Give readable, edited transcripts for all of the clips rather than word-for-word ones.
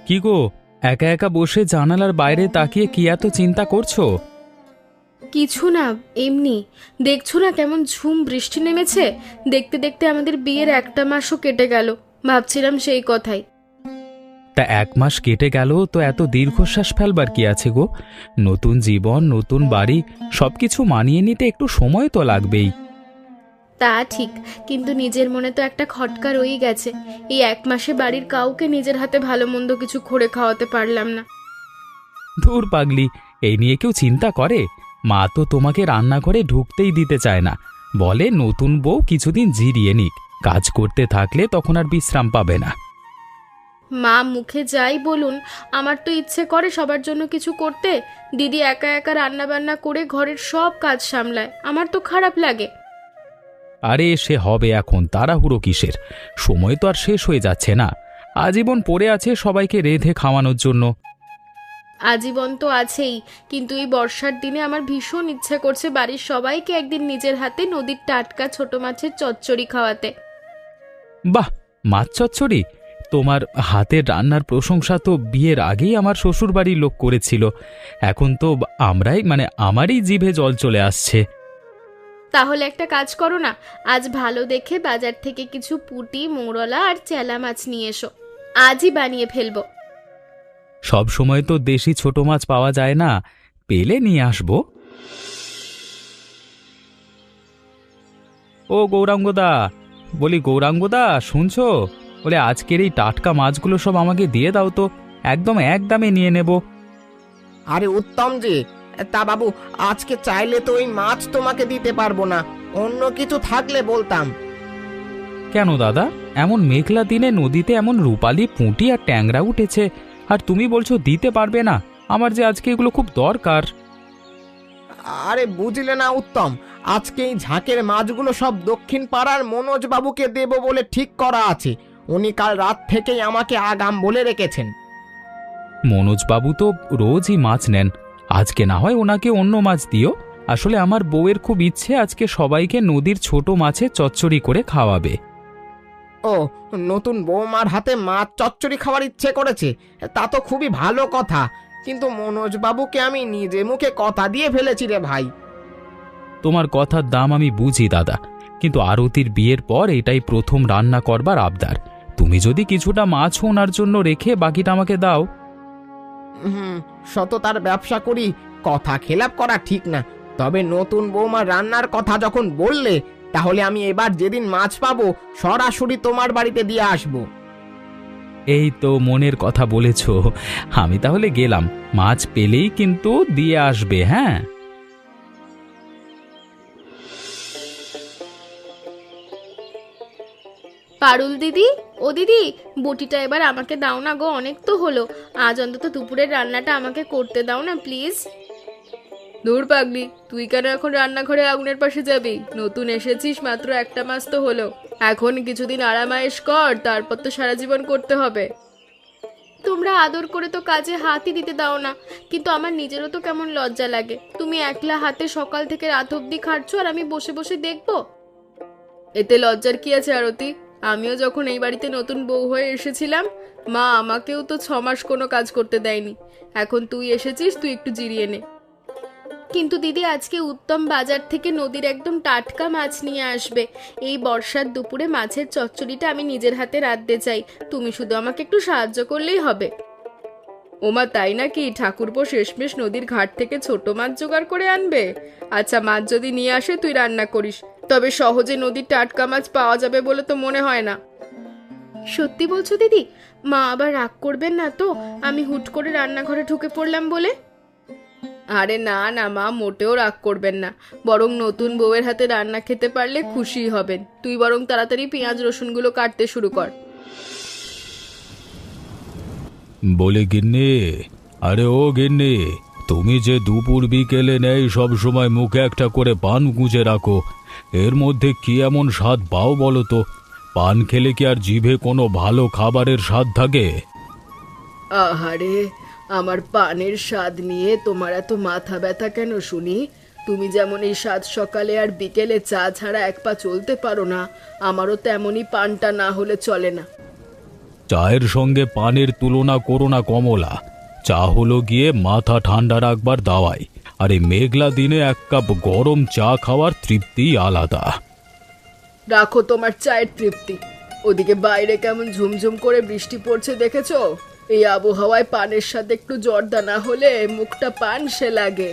কি গো, একা একা বসে জানালার বাইরে তাকিয়ে কি এত চিন্তা করছো? কিছু না, এমনি। দেখছো না কেমন ঝুম বৃষ্টি নেমেছে? দেখতে দেখতে আমাদের বিয়ের একটা মাসও কেটে গেল। ভাবছিলাম সেই কথাই। তা 1 মাস কেটে গেল তো এত দীর্ঘশ্বাস ফেলবার কি আছে গো? নতুন জীবন, নতুন বাড়ি, সবকিছু মানিয়ে নিতে একটু সময় তো লাগবেই। তা ঠিক, কিন্তু নিজের মনে তো একটা খটকা রয়েই গেছে। এই 1 মাসে বাড়ির কাউকে নিজের হাতে ভালো মন্দ কিছু করে খাওয়াতে পারলাম না। ধুর পাগলি, এই নিয়ে কেউ চিন্তা করে? মা তো তোমাকে রান্নাঘরে ঢুকতেই দিতে চায় না। বলে নতুন বউ কিছুদিন জিরিয়ে নিক, কাজ করতে থাকলে তখন আর বিশ্রাম পাবে না। মা মুখে যাই বলুন, আমার তো ইচ্ছে করে সবার জন্য কিছু করতে। দিদি একা একা রান্না বান্না করে ঘরের সব কাজ সামলায়, আমার তো খারাপ লাগে। আরে সে হবে, এখন তাড়াহুড়ো কিসের? সময় তো আর শেষ হয়ে যাচ্ছে না। আজীবন পড়ে আছে সবাইকে রেঁধে খাওয়ানোর জন্য। আজীবন তো আছেই, কিন্তু এই বর্ষার দিনে আমার ভীষণ ইচ্ছে করছে বাড়ির সবাইকে একদিন নিজের হাতে নদীর টাটকা ছোট মাছের চচ্চড়ি খাওয়াতে। বাহ, মাছ চচ্চড়ি! তোমার হাতের রান্নার প্রশংসা তো বিয়ের আগেই আমার শ্বশুরবাড়ির লোক করেছিল। এখন তো আমারই জিভে জল চলে আসছে। তাহলে একটা কাজ করো না, আজ ভালো দেখে বাজার থেকে কিছু পুঁটি, মোরলা আর চেলা মাছ নিয়ে এসো। আজই বানিয়ে ফেলবো। সব সময় তো দেশি ছোট মাছ পাওয়া যায় না, পেলে নিয়ে আসবো। ও গৌরাঙ্গদা, বলি গৌরাঙ্গদা, শুনছো? বলে আজকের এই টাটকা মাছগুলো সব আমাকে দিয়ে দাও তো, একদম এক দামে নিয়ে নেব। আরে উত্তম যে, তা বাবু আজকে চাইলে তো ওই মাছ তোমাকে দিতে পারবো না, অন্য কিছু থাকলে বলতাম। কেন দাদা, এমন মেঘলা দিনে নদীতে এমন রূপালি পুঁটি আর ট্যাংরা উঠেছে, আর তুমি বলছো দিতে পারবে না? আমার যে আজকে এগুলো খুব দরকার। আরে বুঝলে না উত্তম, আজকে এই ঝাঁকের মাছগুলো সব দক্ষিণ পাড়ার মনোজ বাবুকে দেব বলে ঠিক করা আছে। উনি কাল রাত থেকেই আমাকে আগাম বলে রেখেছেন। মনোজবাবু তো রোজই মাছ নেন, আজকে না হয় ওনাকে অন্য মাছ দিও। আসলে আমার বউয়ের খুব ইচ্ছে আজকে সবাইকে নদীর ছোট মাছে চচ্চড়ি করে খাওয়াবে। ও, নতুন বৌমার হাতে মাছ চচ্চড়ি খাওয়ার ইচ্ছে করেছে, তা তো খুবই ভালো কথা। কিন্তু মনোজ বাবুকে আমি নিজে মুখে কথা দিয়ে ফেলেছি রে ভাই। তোমার কথার দাম আমি বুঝি দাদা, কিন্তু আরতির বিয়ের পর এটাই প্রথম রান্না করবার আবদার। তুমি যদি কিছুটা মাছ ওনার জন্য রেখে বাকিটা আমাকে দাও। সততার ব্যবসা করি, কথা খেলাপ করা ঠিক না। তবে নতুন বৌমা রান্নার কথা যখন বললে, তাহলে আমি এবার যেদিন মাছ পাবো সরাসরি তোমার বাড়িতে দিয়ে আসবো। এই তো মনের কথা বলেছ। আমি তাহলে গেলাম, মাছ পেলেই কিন্তু দিয়ে আসবে, হ্যাঁ? পারুল দিদি, ও দিদি, বটিটা এবার আমাকে দাও না গো, অনেক তো হলো। আজ অন্তত দুপুরের রান্নাটা আমাকে করতে দাও না প্লিজ। দূর পাগলি, তুই কেন এখন রান্নাঘরে আগুনের পাশে যাবি? নতুন এসেছিস, মাত্র একটা মাস তো হলো। এখন কিছুদিন আরামায়েশ কর, তারপর তো সারা জীবন করতে হবে। তোমরা আদর করে তো কাজে হাতই দিতে দাও না, কিন্তু আমার নিজেরও তো কেমন লজ্জা লাগে। তুমি একলা হাতে সকাল থেকে রাত অবধি খাটছো আর আমি বসে বসে দেখবো। এতে লজ্জার কি আছে আরতি? আমিও যখন এই বাড়িতে নতুন বউ হয়ে এসেছিলাম, মা আমাকেও তো 6 মাস কোনো কাজ করতে দেয়নি। এখন তুই এসেছিস, তুই একটু জিরিয়ে নে। কিন্তু দিদি, আজকে উত্তম বাজার থেকে নদীর একদম টাটকা মাছ নিয়ে আসবে। এই বর্ষার দুপুরে মাছের চচ্চড়িটা আমি নিজের হাতে রাঁধতে চাই। তুমি শুধু আমাকে একটু সাহায্য করলেই হবে। ওমা, তাই নাকি? ঠাকুরপো শেষমেশ নদীর ঘাট থেকে ছোট মাছ জোগাড় করে আনবে? আচ্ছা, মাছ যদি নিয়ে আসে তুই রান্না করিস, তবে সহজে নদীর টাটকা মাছ পাওয়া যাবে বলে তো মনে হয় না। সত্যি বলছো দিদি? মা আবার রাগ করবেন না তো আমি হুট করে রান্নাঘরে ঢুকে পড়লাম বলে? আরে না না মা, মোটেও রাগ করবেন না। বরং নতুন বউয়ের হাতে রান্না খেতে পারলে খুশি হবেন। তুই বরং তাড়াতাড়ি পেঁয়াজ রসুনগুলো কাটতে শুরু কর। বলে গিন্নি, আরে ও গিন্নি, তুমি যে দুপুর বিকেলে নেই সব সময় মুখে একটা করে পান গুঁজে রাখো, এর মধ্যে কি এমন স্বাদ পাও বলো তো? পান খেলে কি আর জিভে কোনো ভালো খাবারের স্বাদ থাকে? আহারে, আমার পানের স্বাদ নিয়ে তোমার এত মাথা ব্যথা কেন শুনি? তুমি যেমন এই সাত সকালে আর বিকেলে চা ছাড়া এক পা চলতে পারো না, আমারও তেমনই পানটা না হলে চলে না। চায়ের সঙ্গে পানের তুলনা করো না কমলা। চা হলো গিয়ে মাথা ঠান্ডা রাখবার দাওয়াই, আর এই মেঘলা দিনে এক কাপ গরম চা খাওয়ার তৃপ্তিই আলাদা। রাখো তোমার চায়ের তৃপ্তি। ওদিকে বাইরে কেমন ঝুমঝুম করে বৃষ্টি পড়ছে দেখেছো? এই আবহাওয়ায় পানের সাথে একটু জর্দা না হলে মুখটা পান সে লাগে।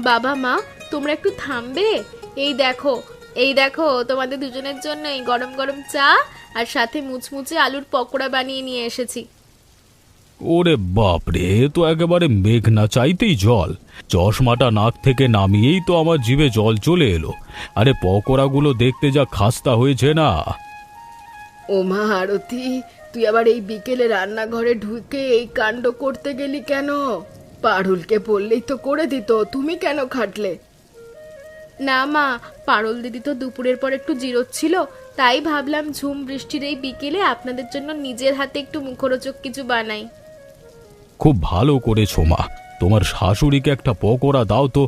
বাবা মা, তোমরা একটু থামবে? এই দেখো তোমাদের দুজনের জন্য এই গরম গরম চা আর সাথে মুচমুচে আলুর পকোড়া বানিয়ে নিয়ে এসেছি। ওরে বাপরে, এ তো একেবারে মেঘ না চাইতেই জল। চশমাটা নাক থেকে নামিয়েই তো আমার জিভে জল চলে এলো। আরে পকোড়াগুলো দেখতে যা খাস্তা হয়েছে না। ও মা আরতি, তুই আবার এই বিকেলে রান্নাঘরে ঢুকে এই কাণ্ড করতে গেলি কেন? পারুলকে বললেই তো করে দিত, তুমি কেন খাটলে? না মা, পারুল দিদি তো দুপুরের পর একটু জিরোচ্ছিল, তাই ভাবলাম ঝুম বৃষ্টির এই বিকেলে আপনাদের জন্য নিজের হাতে একটু মুখরোচক কিছু বানাই। খুব ভালো করেছো মা। তোমার শাশুড়িকে একটা পকোড়া দাও তো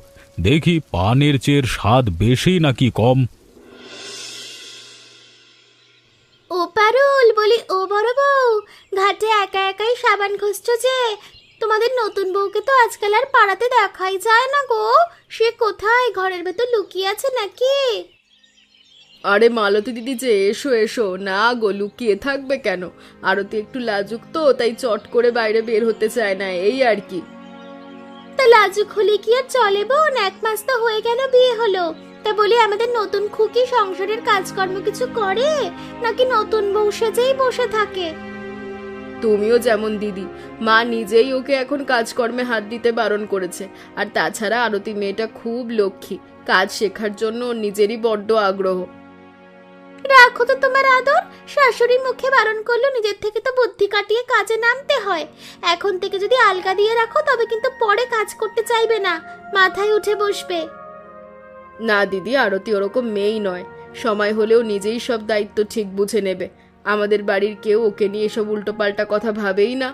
দেখি, পানের চেয়ে স্বাদ বেশি নাকি কম। ও পারুল, বলি ও বড় বউ, ঘাটে একা একাই সাবান খুঁজছো যে? তোমাদের নতুন বউকে তো আজকাল আর পাড়াতে দেখাই যায় না গো। সে কোথায়, ঘরের ভেতর লুকিয়ে আছে নাকি? আরে মালতী দিদি যে, এসো এসো। না গো, লুকিয়ে থাকবে কেন? আরতি একটু লাজুক তো, তাই চট করে বাইরে বের হতে চায় না, এই আর কি। তা লাজুক হলে কি আর চলে বোন? 1 মাস তো হয়ে গেল বিয়ে হলো। তা বলি আমাদের নতুন খুকি সংসারের কাজকর্ম কিছু করে নাকি নতুন বউ সেজেই বসে থাকে? তুমিও যেমন দিদি, মা নিজেই ওকে এখন কাজকর্মে হাত দিতে বারণ করেছে। আর তাছাড়া আরতি মেয়েটা খুব লক্ষ্মী, কাজ শেখার জন্য ওর নিজেরই বড্ড আগ্রহ। রাখো তো তোমার আদর, শাশুড়ি মুখে বারণ করলো, নিজের থেকে তো বুদ্ধি কাটিয়ে কাজে নামতে হয়। এখন থেকে যদি আলগা দিয়ে রাখো তবে কিন্তু পরে কাজ করতে চাইবে না, মাথায় উঠে বসবে। না দিদি, আরতি ওরকম মেয়েই নয়। সময় হলেও নিজেই সব দায়িত্ব ঠিক বুঝে নেবে। আমাদের বাড়ির কেউ ওকে নিয়ে এসব উল্টোপাল্টা কথা ভাবেই না।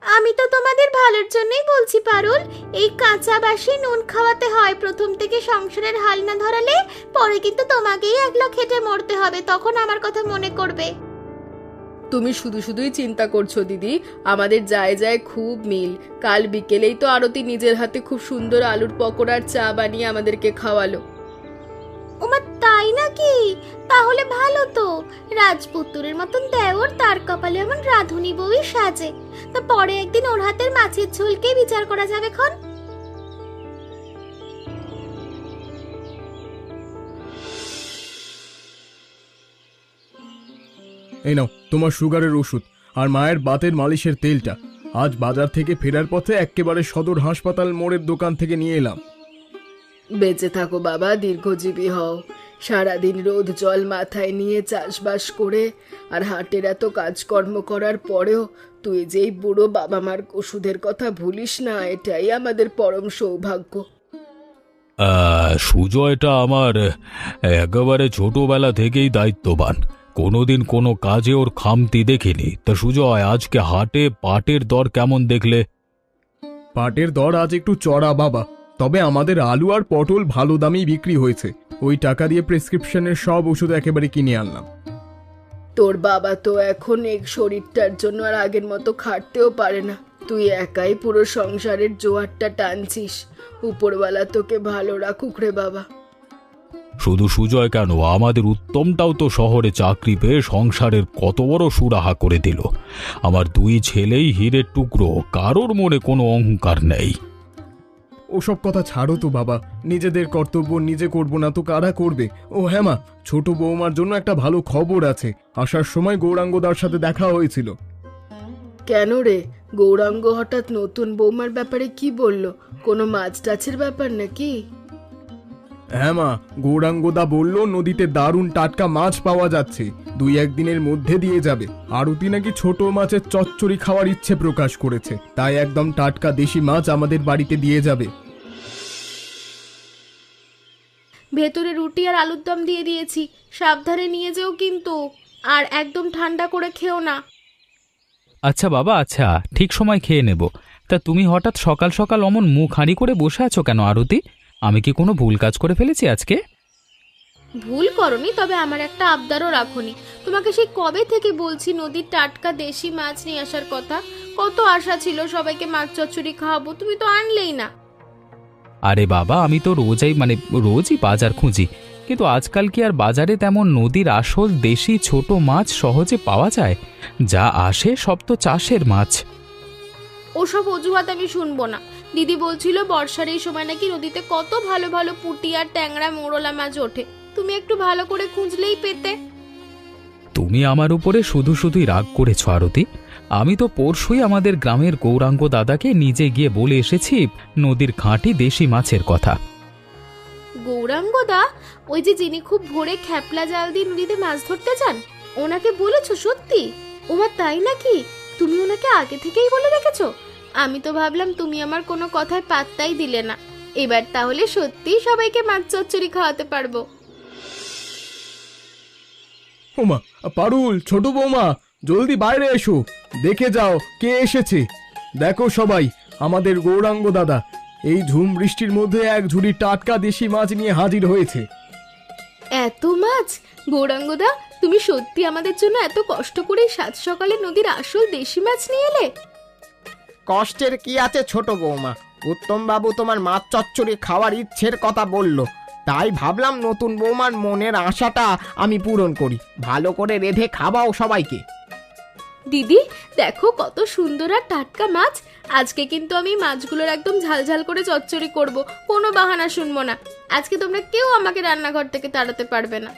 আমি তো তোমাদের ভালোর জন্যই বলছি পারুল, এই কাঁচা বাসি নুন খাওয়াতে হয়। প্রথম থেকে সংসারের হাল না ধরালে পরে কিন্তু তোমাকেই একলা খেটে মরতে হবে, তখন আমার কথা মনে করবে। তুমি শুধু শুধুই চিন্তা করছো দিদি, আমাদের যায় যায় খুব মিল। কাল বিকেলেই তো আরতি নিজের হাতে খুব সুন্দর আলুর পকোড়ার চা বানিয়ে আমাদেরকে খাওয়ালো। ওমা তাই নাকি? তাহলে ভালো তো। রাজপুত্রের মতন দেওর, তার কপালে এমন রাধুনি বউই সাজে। তা পরে একদিন ওর হাতের মাছের ঝোলকে বিচার করা যাবে খন। এই নাও তোমার সুগারের ওষুধ আর মায়ের বাতের মালিশের তেলটা। আজ বাজার থেকে ফেরার পথে একেবারে সদর হাসপাতাল মোড়ের দোকান থেকে নিয়ে এলাম। বেঁচে থাকো বাবা, দীর্ঘজীবী হও। সারাদিন রোদ জল মাথায় নিয়ে চাষবাস করে আর হাটের এত কাজকর্ম করার পরেও তুই যেই বুড়ো বাবা মার ওষুধের কথা ভুলিস না, এটাই আমাদের পরম সৌভাগ্য। সুজয়টা আমার একেবারে ছোটবেলা থেকেই দায়িত্ববান। কোনোদিন কোনো কাজে ওর খামতি দেখিনি। তা সুজয়, আজকে হাটে পাটের দর কেমন দেখলে? পাটের দর আজ একটু চড়া বাবা, তবে আমাদের আলু আর পটল ভালো দামেই বিক্রি হয়েছে। ওই টাকা দিয়ে প্রেসক্রিপশনের সব ওষুধ একেবারে কিনে আনলাম। তোর বাবা তো এখন এই শরীরটার জন্য আর আগের মতো খাটতেও পারে না। তুই একাই পুরো সংসারের জোয়ারটা টানছিস। উপরওয়ালা তোকে ভালো রাখুক রে বাবা। শুধু সুজয় কেন, আমাদের উত্তমটাও তো শহরে চাকরি পেয়ে সংসারের কত বড় সুরাহা করে দিল। আমার 2 ছেলেই হীরের টুকরো, কারোর মনে কোনো অহংকার নেই। ওসব কথা ছাড়ো তো বাবা, নিজেদের কর্তব্য নিজে করব না তো কারা করবে? ও হ্যাঁ মা, ছোট বৌমার জন্য একটা ভালো খবর আছে। আসার সময় গৌরাঙ্গদার সাথে দেখা হয়েছিল। কেন রে, গৌরাঙ্গ হঠাৎ নতুন বৌমার ব্যাপারে কি বলল? কোনো মাছ টাছের ব্যাপার নাকি? হ্যাঁ মা, গৌরাঙ্গদা বলল নদীতে দারুণ টাটকা মাছ পাওয়া যাচ্ছে, 2-1 দিনের মধ্যে দিয়ে যাবে। আরতি নাকি ছোট মাছের চচ্চড়ি খাওয়ার ইচ্ছে প্রকাশ করেছে, তাই একদম টাটকা দেশি মাছ আমাদের বাড়িতে দিয়ে যাবে। ভেতরে রুটি আর আলুর দম দিয়ে দিয়েছি, সাবধানে নিয়ে যেও কিন্তু। আর একদম ঠান্ডা করে খেও না। আচ্ছা বাবা, আচ্ছা, ঠিক সময় খেয়ে নেব। তা তুমি হঠাৎ সকাল সকাল অমন মুখ হাঁড়ি করে বসে আছো কেন আরতি? আমি কি কোনো ভুল কাজ করে ফেলেছি আজকে? ভুল করনি, তবে আমার একটা আবদারও রাখোনি। তোমাকে সেই কবে থেকে বলছি নদীর টাটকা দেশি মাছ নিয়ে আসার কথা। কত আশা ছিল সবাইকে মাছ চচ্চড়ি খাওয়াবো, তুমি তো আনলেই না। আরে বাবা, আমি তো রোজই বাজার খুঁজি, কিন্তু আজকাল কি আর বাজারে তেমন নদীর আসল দেশি ছোট মাছ সহজে পাওয়া যায়? যা আসে সব তো চাষের মাছ। ওসব অজুহাত আমি শুনবো না। দিদি বলছিল বর্ষার এই সময় নাকি নদীতে কত ভালো ভালো পুঁটি আর ট্যাংরা মোরলা মাছ ওঠে, তুমি একটু ভালো করে খুঁজলেই পেতে। তুমি আমার উপরে শুধু শুধুই রাগ করেছ আরতি। আমি তো পরশুই আমাদের গ্রামের গৌরাঙ্গ দাদাকে নিজে গিয়ে বলে এসেছি নদীর খাঁটি দেশি মাছের কথা। গৌরাঙ্গদা, ওই যে যিনি খুব ভোরে খ্যাপলা জাল দিয়ে নদীতে মাছ ধরতে যান, ওনাকে বলেছো সত্যি? ওমা তাই নাকি? তুমি ওনাকে আগে থেকেই বলে রেখেছো? আমি তো ভাবলাম তুমি আমার কোনো কথায় পাত্তাই দিলে না। এবার তাহলে সত্যিই সবাইকে মাছ চচ্চড়ি খাওয়াতে পারবো। ওমা, পারুল, ছোট বৌমা, জলদি বাইরে এসো, দেখে যাও কে এসেছে। দেখো সবাই, আমাদের গৌরাঙ্গ দাদা এই ঝুম বৃষ্টির মধ্যে এক ঝুড়ি টাটকা দেশি মাছ নিয়ে হাজির হয়েছে। এত মাছ? গৌরাঙ্গদা, তুমি সত্যি আমাদের জন্য এত কষ্ট করে সাত সকালে নদীর আসল দেশি মাছ নিয়ে এলে? কষ্টের কি আছে ছোট বৌমা, উত্তম বাবু তোমার মাছ চচ্চড়ি খাওয়ার ইচ্ছের কথা বলল, তাই ভাবলাম নতুন বৌমার মনের আশাটা আমি পূরণ করি, ভালো করে রেঁধে খাওয়াও সবাইকে। দিদি দেখো কত সুন্দর আর টাটকা মাছ। আজকে কিন্তু আমি মাছগুলোর একদম ঝালঝাল করে চচ্চড়ি করব, কোনো বাহানা শুনবো না। আজকে তোমরা কেউ আমাকে রান্নাঘর থেকে তাড়াতে পারবে না।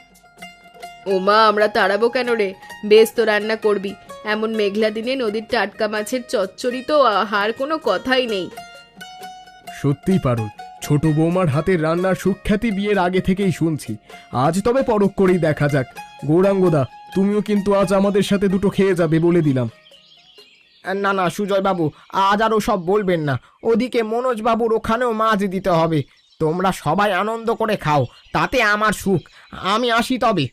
ও মা, আমরা তাড়াবো কেন রে? বেশ তো রান্না করবি। এমন মেঘলা দিনে নদীর টাটকা মাছের চচ্চড়ি তো আর কোনো কথাই নেই। সত্যিই পারুল, ছোট বৌমার হাতের রান্নার সুখ্যাতি বিয়ের আগে থেকেই শুনছি, আজ তবে পরখ করেই দেখা যাক। গৌরাঙ্গদা, তুমিও কিন্তু আজ আমাদের সাথে দুটো খেয়ে যাবে বলে দিলাম। না না সুজয় বাবু, আজ আরও সব বলবেন না, ওদিকে মনোজ বাবুর ওখানেও মাছ দিতে হবে। তোমরা সবাই আনন্দ করে খাও, তাতে আমার সুখ। আমি আসি তবে।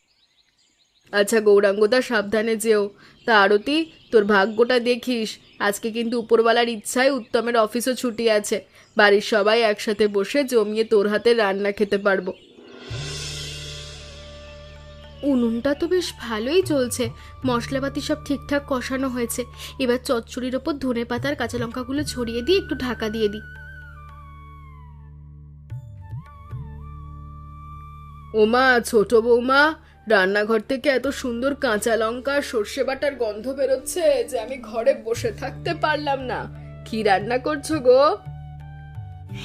আচ্ছা গৌরাঙ্গদা, সাবধানে যেও। তা আরতি, তোর ভাগ্যটা দেখিস। আজকে কিন্তু উপরওয়ালার ইচ্ছায় উত্তমের অফিসও ছুটি আছে। বাড়ির সবাই একসাথে বসে জমিয়ে তোর হাতে রান্না খেতে পারবো। উনুনটা তো বেশ ভালোই চলছে, মশলাপাতি সব ঠিকঠাক কষানো হয়েছে। এবার চচ্চড়ির ওপর ধনে পাতার কাঁচা লঙ্কাগুলো ছড়িয়ে দিয়ে একটু ঢাকা দিয়ে দিই। ওমা, ছোট বৌমা, রান্নাঘর থেকে এত সুন্দর কাঁচা লঙ্কা সর্ষে বাটার গন্ধ বেরোচ্ছে যে আমি ঘরে বসে থাকতে পারলাম না। কি রান্না করছো গো?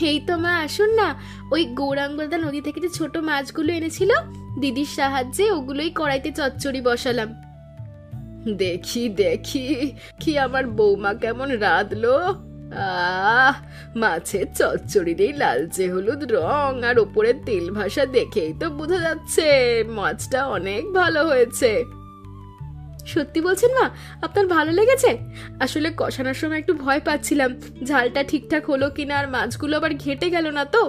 এই তো মা, আসুন না। ওই গৌরাঙ্গদা নদী থেকে যে ছোট মাছগুলো এনেছিল, দিদির সাহায্যে ওগুলোই কড়াইতে চচ্চড়ি বসালাম। দেখি দেখি কি আমার বৌমা কেমন রাঁধলো। মাছের চচ্চড়ির এই লালচে হলুদ রং আর ওপরে তেল ভাসা দেখেই তো বোঝা যাচ্ছে মাছটা অনেক ভালো হয়েছে। সত্যি বলছেন মা, আপনার ভালো লেগেছে? আসলে কষানোর সময় একটু ভয় পাচ্ছিলাম ঝালটা ঠিকঠাক হলো কিনা, আর মাছগুলো আবার ঘেটে গেল না তো।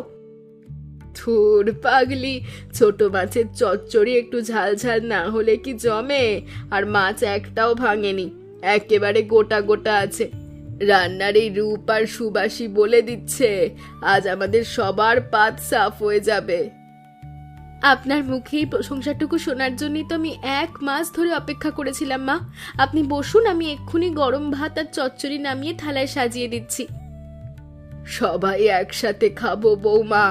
থুর পাগলি, ছোট মাছের চচ্চড়ি একটু ঝাল ঝাল না হলে কি জমে? আর মাছ একটাও ভাঙেনি, একেবারে গোটা গোটা আছে। রান্নার এই রূপ আর সুবাসী বলে দিচ্ছে আজ আমাদের সবার পাত সাফ হয়ে যাবে। আপনার মুখে এই প্রশংসাটুকু শোনার জন্যই তো আমি 1 মাস ধরে অপেক্ষা করেছিলাম মা। আপনি বসুন, আমি এক্ষুনি গরম ভাত আর চচ্চড়ি নামিয়ে থালায় সাজিয়ে দিচ্ছি। সবাই একসাথে খাবো বৌমা।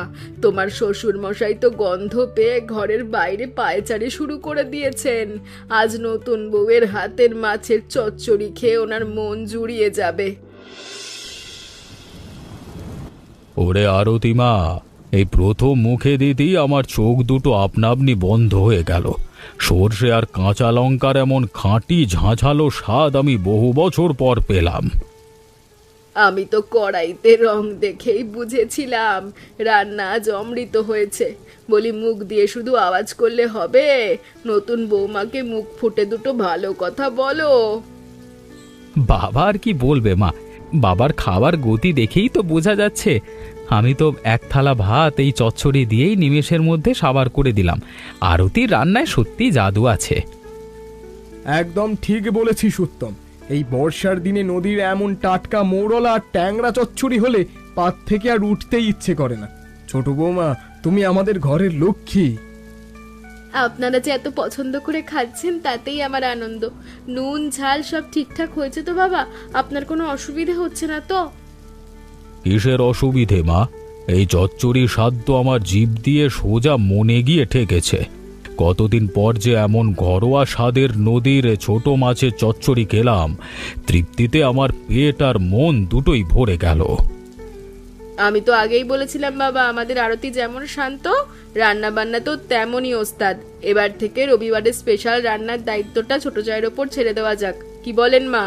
তোমার শ্বশুর মশাই তো গন্ধ পেয়ে ঘরের বাইরে পায়চারি শুরু করে দিয়েছেন। আজ নতুন বউয়ের হাতের মাছের চচ্চড়ি খেয়ে ওনার মন জুড়িয়ে যাবে। ওরে আরতি মা, এই প্রথম মুখে দিতেই আমার চোখ দুটো আপনা আপনি বন্ধ হয়ে গেল। সর্ষে আর কাঁচা লঙ্কার এমন খাঁটি ঝাঁঝালো স্বাদ আমি বহু বছর পর পেলাম। আমি তো কড়াইতে রং দেখেই বুঝেছিলাম রান্না আজ অমৃত হয়েছে। বলি, মুখ দিয়ে শুধু আওয়াজ করলে হবে? নতুন বৌমাকে মুখ ফুটে দুটো ভালো কথা বলো। বাবা আর কি বলবে মা, বাবার খাবার গতি দেখেই তো বোঝা যাচ্ছে। আমি তো এক থালা ভাত এই চচ্চড়ি দিয়েই নিমেষের মধ্যে সাবার করে দিলাম। আরতির রান্নায় সত্যি জাদু আছে। একদম ঠিক বলেছিস উত্তম, এই বর্ষার দিনে নদীর এমন টাটকা মৌরলা আর ট্যাংরা চচ্চড়ি হলে পাত থেকে আর উঠতেই ইচ্ছে করে না। ছোট বৌমা, তুমি আমাদের ঘরের লক্ষ্মী। আপনারা যে এত পছন্দ করে খাচ্ছেন তাতেই আমার আনন্দ। নুন ঝাল সব ঠিকঠাক হয়েছে তো বাবা? আপনার কোনো অসুবিধে হচ্ছে না তো? কিসের অসুবিধে মা? এই চচ্চড়ি স্বাদ তো আমার জিভ দিয়ে সোজা মনে গিয়ে ঠেকেছে। কতদিন পর যে এমন ঘরোয়া স্বাদের নদীর ছোট মাছের চচ্চড়ি খেলাম, তৃপ্তিতে আমার পেট আর মন দুটোই ভরে গেল। আমি তো আগেই বলেছিলাম বাবা, আমাদের আরতি যেমন শান্ত, রান্না বান্না তো তেমনই ওস্তাদ। এবার থেকে রবিবারের স্পেশাল রান্নার দায়িত্বটা ছোট জায়ের ওপর ছেড়ে দেওয়া যাক, কি বলেন মা?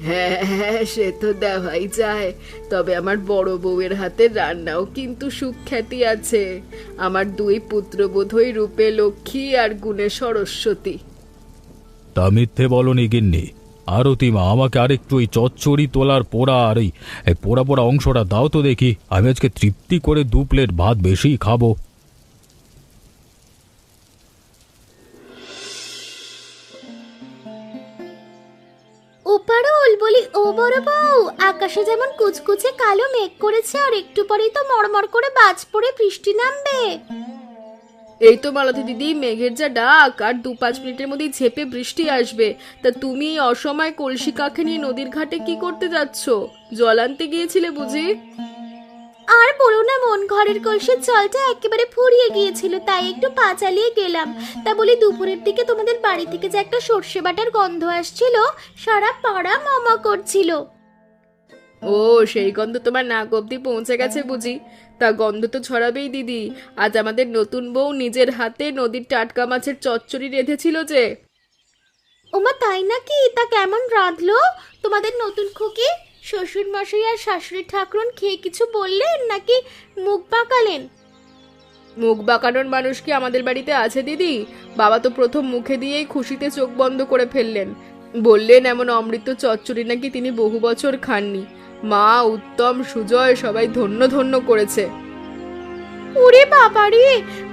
হ্যাঁ হ্যাঁ, সে তো দেওয়াই যায়। তবে আমার বড় বউয়ের হাতের রান্নাও কিন্তু সুখ্যাতি আছে। আমার দুই পুত্রবোধই রূপে লক্ষ্মী আর গুণে সরস্বতী। তা মিথ্যে বলনি গিন্নি। আরতি মা, আমাকে আরেকটু ওই চচ্চড়ি তোলার পোড়া আর এই পোড়া পোড়া অংশটা দাও তো দেখি। আমি আজকে তৃপ্তি করে 2 প্লেট ভাত বেশিই খাবো। ও পারুল, বলি ও বড় বউ, আকাশে যেমন কুচকুচে কালো মেঘ করেছে, আর একটু পরেই তো মড়মড় করে বাজ পড়ে বৃষ্টি নামবে। এই তো মালতী দিদি, মেঘের যা ডাক, আর 2-5 মিনিটের মধ্যেই ঝেপে বৃষ্টি আসবে। তা তুমি এই অসময় কলসি কাঁখে নিয়ে নদীর ঘাটে কি করতে যাচ্ছ? জল আনতে গিয়েছিলে বুঝি? আর বলো না মন, ঘরের কলসির জলটা একেবারে ফুরিয়ে গিয়েছিল, তাই একটু পা চালিয়ে গেলাম। তা বলি, দুপুরের দিকে তোমাদের বাড়ি থেকে যে একটা সর্ষে বাটার গন্ধ আসছিল, সারা পাড়া মামা করছিল। ও, সেই গন্ধ তোমার নাক অব্দি পৌঁছে গেছে বুঝি? তা গন্ধ তো ছড়াবেই দিদি। আজ আমাদের নতুন বউ নিজের হাতে নদীর টাটকা মাছের চচ্চড়ি রেঁধেছিল যে। ওমা, তাই নাকি? তা কেমন রাঁধলো তোমাদের নতুন খুকি? শ্বশুর মশাই আর শাশুড়ি ঠাকুরন খেয়ে কিছু বললেন নাকি মুখ বাঁকালেন? মুখ বাঁকানোর মানুষ কি আমাদের বাড়িতে আছে দিদি? বাবা তো প্রথম মুখে দিয়েই খুশিতে চোখ বন্ধ করে ফেললেন। বললেন এমন অমৃত চচ্চড়ি নাকি তিনি বহু বছর খাননি। মা, উত্তম, সুজয় সবাই ধন্য ধন্য করেছে। ওরে বাবারে,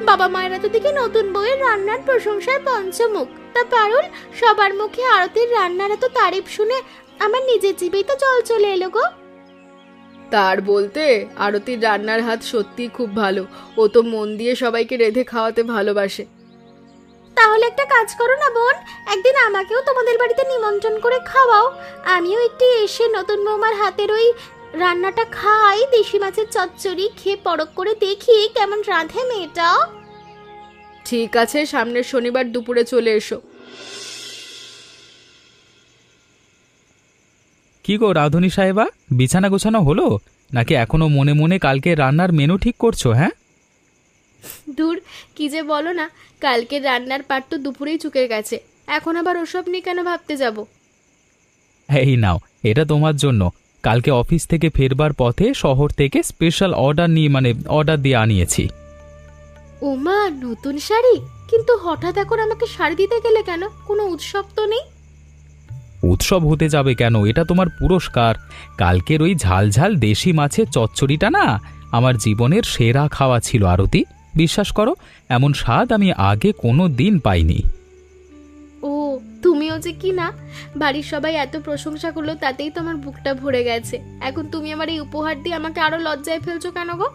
বাবা মায়েরা তো দেখি নতুন বউয়ের রান্নার প্রশংসায় পঞ্চমুখ। তা পারুল, সবার মুখে আরতির রান্নার এত তারিফ শুনে আমার নিজের জিভেই তো জল চলে এলো গো। তার বলতে, আরতির রান্নার হাত সত্যি খুব ভালো। ও তো মন দিয়ে সবাইকে রেঁধে খাওয়াতে ভালোবাসে। তাহলে একটা কাজ করো না বোন, একদিন আমাকেও তোমাদের বাড়িতে নিমন্ত্রণ করে খাওয়াও। আমিও একটু এসে নতুন বৌমার হাতের ওই রান্নাটা খাই, দেশি মাছের চচ্চড়ি খেয়ে পরখ করে দেখি কেমন রাঁধে মেয়েটা। ঠিক আছে, সামনের শনিবার দুপুরে চলে এসো। কি গো রাধুনী সাহেবা, বিছানা গোছানো হলো নাকি এখনো মনে মনে কালকে রান্নার মেনু ঠিক করছো? হ্যাঁ, দূর, কি যে বলো না, কালকের রান্নার পাট তো দুপুরেই চুকে গেছে। এখন আবার ওসব নিয়ে কেন ভাবতে যাব? এই নাও, এটা তোমার জন্য। কালকে অফিস থেকে ফেরবার পথে শহর থেকে স্পেশাল অর্ডার দিয়ে আনিয়েছি। ওমা, নতুন শাড়ি? কিন্তু হঠাৎ এখন আমাকে শাড়ি দিতে গেলে কেন? কোনো উৎসব তো নেই। উৎসব হতে যাবে কেন? এটা তোমার পুরস্কার। কালকের ওই ঝালঝাল দেশি মাছের চচ্চড়িটা না আমার জীবনের সেরা খাওয়া ছিল আরতি। বিশ্বাস করো, এমন স্বাদ আমি আগে কোনো দিন পাইনি। ও, তুমিও যে কি না, বাড়ির সবাই এত প্রশংসা করলো, তাতেই তো আমার বুকটা ভরে গেছে। এখন তুমি আমার এই উপহার দিয়ে আমাকে আরো লজ্জায় ফেলছো কেন গো?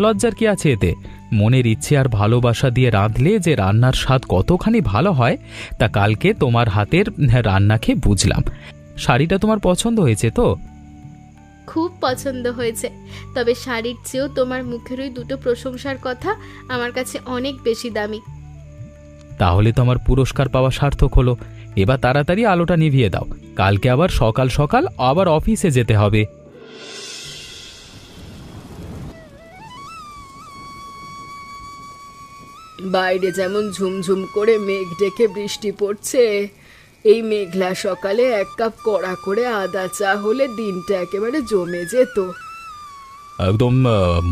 লজ্জার কি আছে এতে? মনের ইচ্ছে আর ভালোবাসা দিয়ে রাঁধলে যে রান্নার স্বাদ কতখানি ভালো হয় তা কালকে তোমার হাতের রান্না খেয়ে বুঝলাম। শাড়িটা তোমার পছন্দ হয়েছে তো? খুব পছন্দ হয়েছে। তবে শাড়ির চেয়েও তোমার মুখের ওই দুটো প্রশংসার কথা আমার কাছে অনেক বেশি দামি। তাহলে তো আমার পুরস্কার পাওয়া সার্থক হলো। এবার তাড়াতাড়ি আলোটা নিভিয়ে দাও, কালকে আবার সকাল সকাল আবার অফিসে যেতে হবে। বাইরে যেমন ঝুমঝুম করে মেঘ ডেকে বৃষ্টি পড়ছে, এই মেঘলা সকালে 1 কাপ কড়া করে আদা চা হলে দিনটা একেবারে জমে যেত। একদম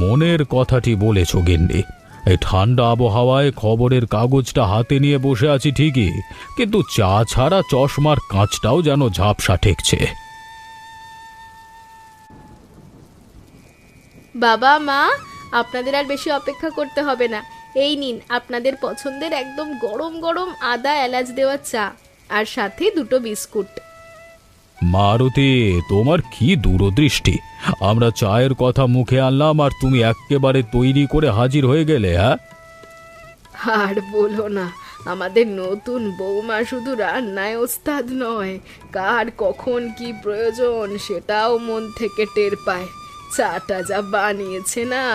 মনের কথাটি বলেছ গিন্নি। এই ঠান্ডা আবহাওয়ায় খবরের কাগজটা হাতে নিয়ে বসে আছি ঠিকই, কিন্তু চা ছাড়া চশমার কাঁচটাও যেন ঝাপসা ঠেকছে। বাবা, মা, আপনাদের আর বেশি অপেক্ষা করতে হবে না। এই নিন আপনাদের পছন্দের একদম গরম গরম আদা এলাচ দেওয়া চা, আর সাথে 2টো বিস্কুট। মারুতি, তোমার কি দূরদৃষ্টি! আমরা চায়ের কথা মুখে আনলাম আর তুমি একেবারে তৈরি করে হাজির হয়ে গেলে। হ্যাঁ, আর বলো না, আমাদের নতুন বৌমা শুধু রান্নায় ওস্তাদ নয়, কার কখন কি প্রয়োজন সেটাও মন থেকে টের পায়। চাটা যা বানিয়েছে না,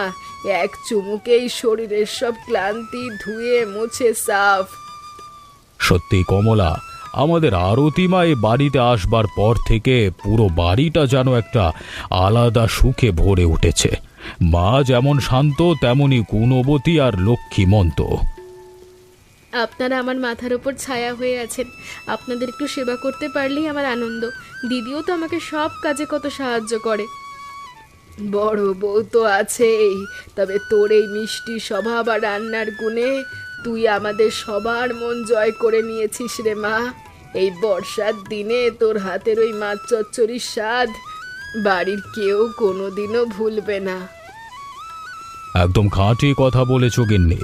এক চুমুকেই শরীরের সব ক্লান্তি ধুয়ে মুছে সাফ। সত্যি কমলা, আমাদের আরতিমা এই বাড়িতে আসবার পর থেকে পুরো বাড়িটা যেন একটা আলাদা সুখে ভরে উঠেছে। মা যেমন শান্ত, তেমনি গুণবতী আর লক্ষ্মীমন্ত। আপনারা আমার মাথার ওপর ছায়া হয়ে আছেন, আপনাদের একটু সেবা করতে পারলেই আমার আনন্দ। দিদিও তো আমাকে সব কাজে কত সাহায্য করে। বড় বউ তো আছেই, তবে তোর এই মিষ্টি স্বভাব আর রান্নার গুণে তুই আমাদের সবার মন জয় করে নিয়েছিস রে মা। এই বর্ষার দিনে তোর হাতের ওই মাছ চচ্চড়ির স্বাদ বাড়ির কেউ কোনোদিনও ভুলবে না। একদম খাঁটি কথা বলেছ গিন্নি।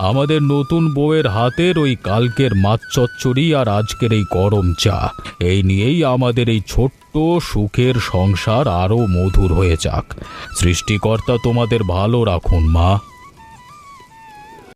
আমাদের নতুন বউয়ের হাতের ওই কালকের মাছ চচ্চড়ি আর আজকের এই গরম চা, এই নিয়েই আমাদের এই ছোট্ট সুখের সংসার আরও মধুর হয়ে যাক। সৃষ্টিকর্তা তোমাদের ভালো রাখুন মা।